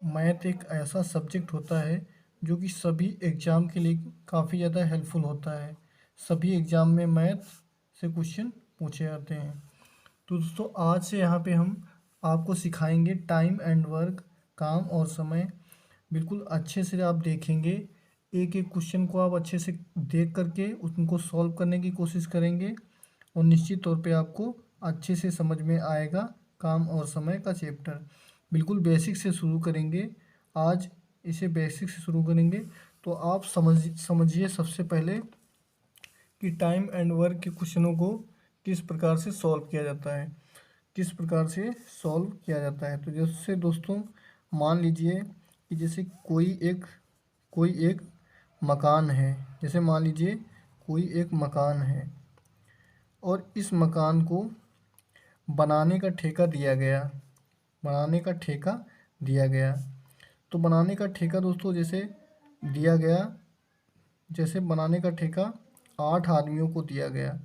Math एक ऐसा subject होता है जो कि सभी एग्ज़ाम के लिए काफ़ी ज़्यादा हेल्पफुल होता है। सभी एग्ज़ाम में मैथ से क्वेश्चन पूछे जाते हैं। तो दोस्तों आज से यहाँ पे हम आपको सिखाएंगे टाइम एंड वर्क, काम और समय। बिल्कुल अच्छे से आप देखेंगे, एक एक क्वेश्चन को आप अच्छे से देख करके उनको सॉल्व करने की कोशिश करेंगे और निश्चित तौर पे आपको अच्छे से समझ में आएगा काम और समय का चैप्टर। बिल्कुल बेसिक से शुरू करेंगे, आज इसे बेसिक से शुरू करेंगे। तो आप समझिए सबसे पहले कि टाइम एंड वर्क के क्वेश्चनों को किस प्रकार से सॉल्व किया जाता है, किस प्रकार से सॉल्व किया जाता है। तो जैसे दोस्तों मान लीजिए कि जैसे कोई एक मकान है। जैसे मान लीजिए कोई एक मकान है और इस मकान को बनाने का ठेका दिया गया, बनाने का ठेका दिया गया। तो बनाने का ठेका दोस्तों जैसे दिया गया, जैसे बनाने का ठेका 8 आदमियों को दिया गया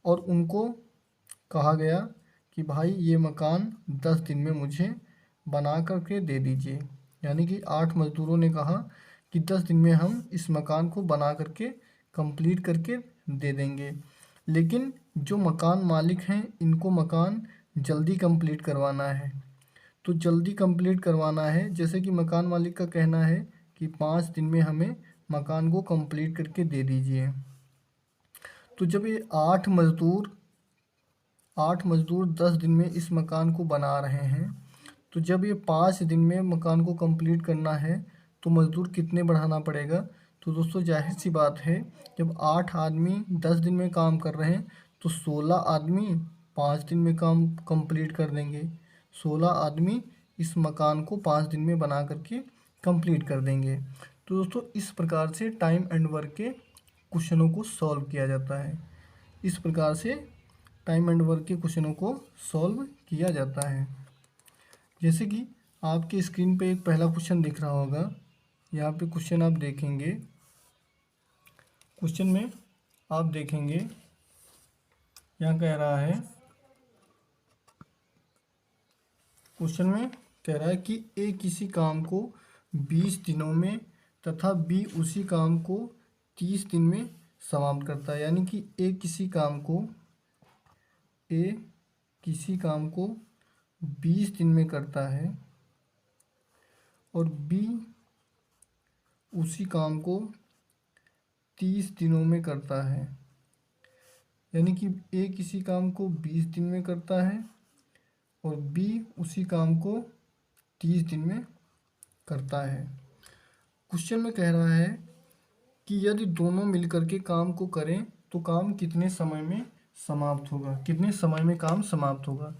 और उनको कहा गया कि भाई ये मकान 10 दिन में मुझे बना करके दे दीजिए। यानी कि 8 मज़दूरों ने कहा कि 10 दिन में हम इस मकान को बना करके कंप्लीट करके दे देंगे। लेकिन जो मकान मालिक हैं इनको मकान जल्दी कंप्लीट करवाना है। तो जल्दी कंप्लीट करवाना है, जैसे कि मकान मालिक का कहना है कि 5 दिन में हमें मकान को कंप्लीट करके दे दीजिए। तो जब ये 8 मज़दूर 10 दिन में इस मकान को बना रहे हैं, तो जब ये 5 दिन में मकान को कंप्लीट करना है तो मज़दूर कितने बढ़ाना पड़ेगा। तो दोस्तों जाहिर सी बात है, जब 8 आदमी 10 दिन में काम कर रहे हैं तो 16 आदमी 5 दिन में काम कंप्लीट कर देंगे। 16 आदमी इस मकान को 5 दिन में बना करके कंप्लीट कर देंगे। तो दोस्तों इस प्रकार से टाइम एंड वर्क के क्वेश्चनों को सॉल्व किया जाता है। इस प्रकार से टाइम एंड वर्क के क्वेश्चनों को सॉल्व किया जाता है। जैसे कि आपके स्क्रीन पे एक पहला क्वेश्चन दिख रहा होगा। यहाँ पे क्वेश्चन आप देखेंगे, क्वेश्चन में आप देखेंगे यहाँ कह रहा है, क्वेश्चन में कह रहा है कि ए किसी काम को 20 दिनों में तथा बी उसी काम को 30 दिन में समाप्त करता है। यानी कि ए किसी काम को 20 दिन में करता है और बी उसी काम को 30 दिनों में करता है। यानी कि ए किसी काम को 20 दिन में करता है और बी उसी काम को 30 दिन में करता है। क्वेश्चन में कह रहा है कि यदि दोनों मिलकर के काम को करें तो काम कितने समय में समाप्त होगा, कितने समय में काम समाप्त होगा।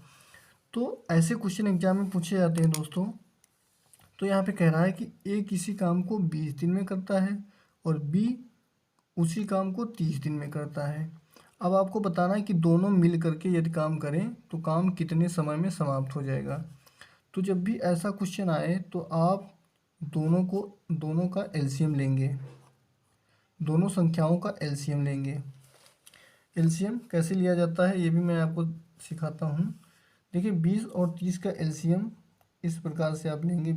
तो ऐसे क्वेश्चन एग्जाम में पूछे जाते हैं दोस्तों। तो यहाँ पे कह रहा है कि ए किसी काम को 20 दिन में करता है और बी उसी काम को 30 दिन में करता है। अब आपको बताना है कि दोनों मिल करके यदि काम करें तो काम कितने समय में समाप्त हो जाएगा। तो जब भी ऐसा क्वेश्चन आए तो आप दोनों का एलसीएम लेंगे, दोनों संख्याओं का एलसीएम लेंगे। एलसीएम कैसे लिया जाता है ये भी मैं आपको सिखाता हूँ। देखिए 20 और 30 का एलसीएम इस प्रकार से आप लेंगे।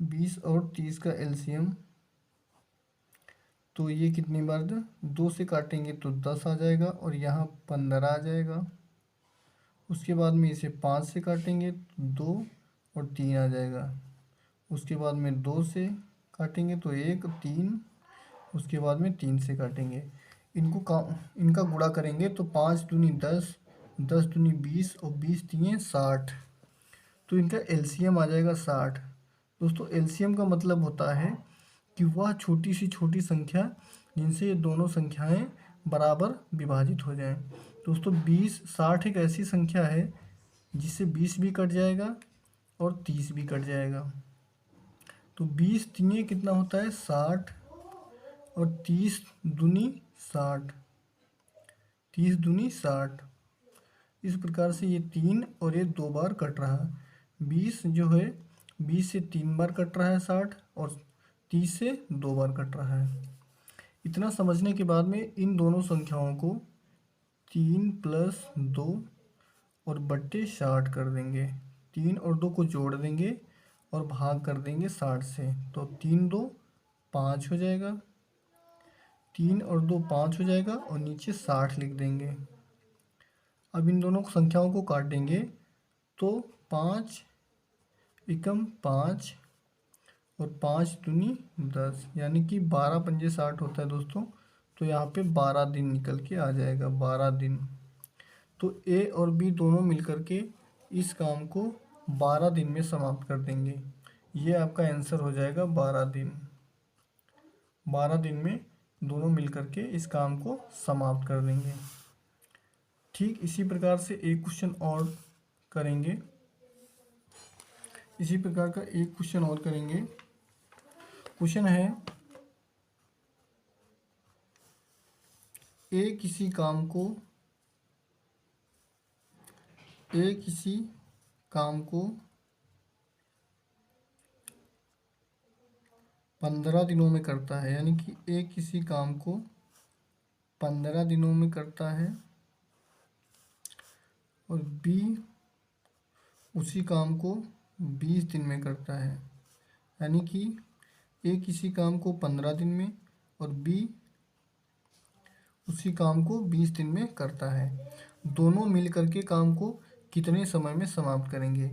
20 और 30 का एलसीएम, तो ये कितनी बार 2 से काटेंगे तो 10 आ जाएगा और यहाँ 15 आ जाएगा। उसके बाद में इसे 5 से काटेंगे तो 2 और 3 आ जाएगा। उसके बाद में 2 से काटेंगे तो 1 3, उसके बाद में 3 से काटेंगे। इनका गुणा करेंगे तो 5 दूनी 10, 10 दूनी 20 और 20 तिये 60। तो इनका एलसीएम आ जाएगा 60। दोस्तों एलसीएम का मतलब होता है कि वह छोटी से छोटी संख्या जिनसे ये दोनों संख्याएं बराबर विभाजित हो जाएं। दोस्तों 60 एक ऐसी संख्या है जिससे 20 भी कट जाएगा और 30 भी कट जाएगा। तो 20 तिये कितना होता है 60 और 30 दूनी 60, 30 दूनी 60। इस प्रकार से ये 3 और ये 2 बार कट रहा है। 20 जो है 20 से 3 बार कट रहा है 60 और 30 से 2 बार कट रहा है। इतना समझने के बाद में इन दोनों संख्याओं को 3 + 2 और बट्टे 60 कर देंगे। 3 और 2 को जोड़ देंगे और भाग कर देंगे 60 से, तो 3 2 5 हो जाएगा, 3 और 2 5 हो जाएगा और नीचे 60 लिख देंगे। अब इन दोनों संख्याओं को काटेंगे तो 5 एकम 5 और 5 दूनी 10, यानी कि 12 पंजे 60 होता है दोस्तों। तो यहाँ पे 12 दिन निकल के आ जाएगा, 12 दिन। तो ए और बी दोनों मिलकर के इस काम को 12 दिन में समाप्त कर देंगे। ये आपका आंसर हो जाएगा 12 दिन। 12 दिन में दोनों मिलकर के इस काम को समाप्त कर देंगे। ठीक इसी प्रकार से एक क्वेश्चन और करेंगे। इसी प्रकार का एक क्वेश्चन और करेंगे। क्वेश्चन है, ए किसी काम को 15 दिनों में करता है, यानी कि ए किसी काम को 15 दिनों में करता है और बी उसी काम को 20 दिन में करता है। यानी कि ए किसी काम को 15 दिन में और बी उसी काम को 20 दिन में करता है। दोनों मिल करके काम को कितने समय में समाप्त करेंगे।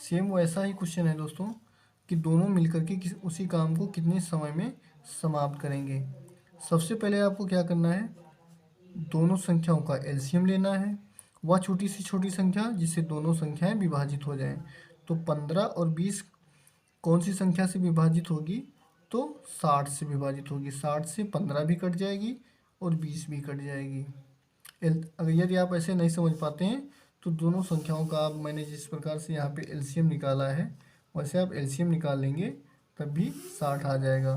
सेम वैसा ही क्वेश्चन है दोस्तों कि दोनों मिल करके उसी काम को कितने समय में समाप्त करेंगे। सबसे पहले आपको क्या करना है, दोनों संख्याओं का एलसीएम लेना है, वह छोटी से छोटी संख्या जिससे दोनों संख्याएं विभाजित हो जाएं। तो 15 और 20 कौन सी संख्या से विभाजित होगी, तो 60 से विभाजित होगी। 60 से 15 भी कट जाएगी और 20 भी कट जाएगी। अगर यदि आप ऐसे नहीं समझ पाते हैं तो दोनों संख्याओं का आप, मैंने जिस प्रकार से यहाँ पे एलसीएम निकाला है वैसे आप एलसीएम निकाल लेंगे तब भी 60 आ जाएगा।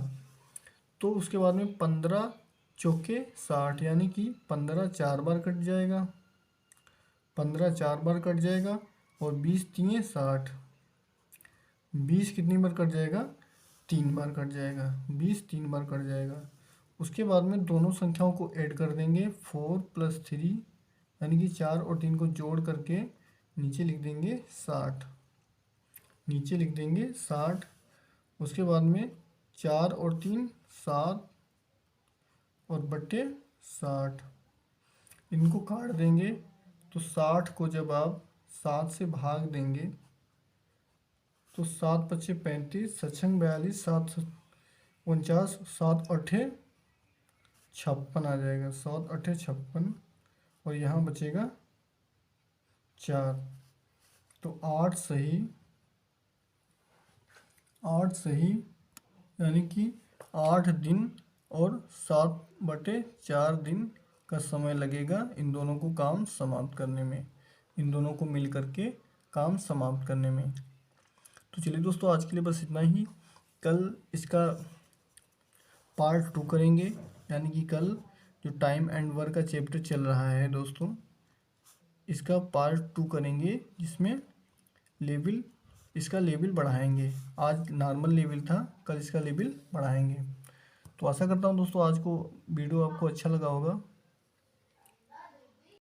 तो उसके बाद में 15 चौके 60, यानी कि 15 4 बार कट जाएगा, 15 4 बार कट जाएगा और 20 3 60। 20 कितनी बार कट जाएगा, 3 बार कट जाएगा, 20 3 बार कट जाएगा। उसके बाद में दोनों संख्याओं को ऐड कर देंगे, 4 + 3 यानी कि 4 और 3 को जोड़ करके नीचे लिख देंगे 60, नीचे लिख देंगे 60। उसके बाद में 4 और 3 7 और बट्टे 60, इनको काट देंगे। तो 60 को जब आप 7 से भाग देंगे तो 7 × 5 = 35, 7 × 42, 7 × 49, 7 × 8 = 56 आ जाएगा, 7 × 8 = 56 और यहाँ बचेगा 4। तो 8 सही, 8 सही, यानी कि 8 दिन और 7/4 दिन का समय लगेगा इन दोनों को काम समाप्त करने में, इन दोनों को मिल करके काम समाप्त करने में। तो चलिए दोस्तों, आज के लिए बस इतना ही। कल इसका पार्ट 2 करेंगे, यानी कि कल जो टाइम एंड वर्क का चैप्टर चल रहा है दोस्तों, इसका पार्ट 2 करेंगे जिसमें इसका लेवल बढ़ाएंगे। आज नॉर्मल लेवल था, कल इसका लेवल बढ़ाएंगे। तो आशा करता हूँ दोस्तों आज को वीडियो आपको अच्छा लगा होगा।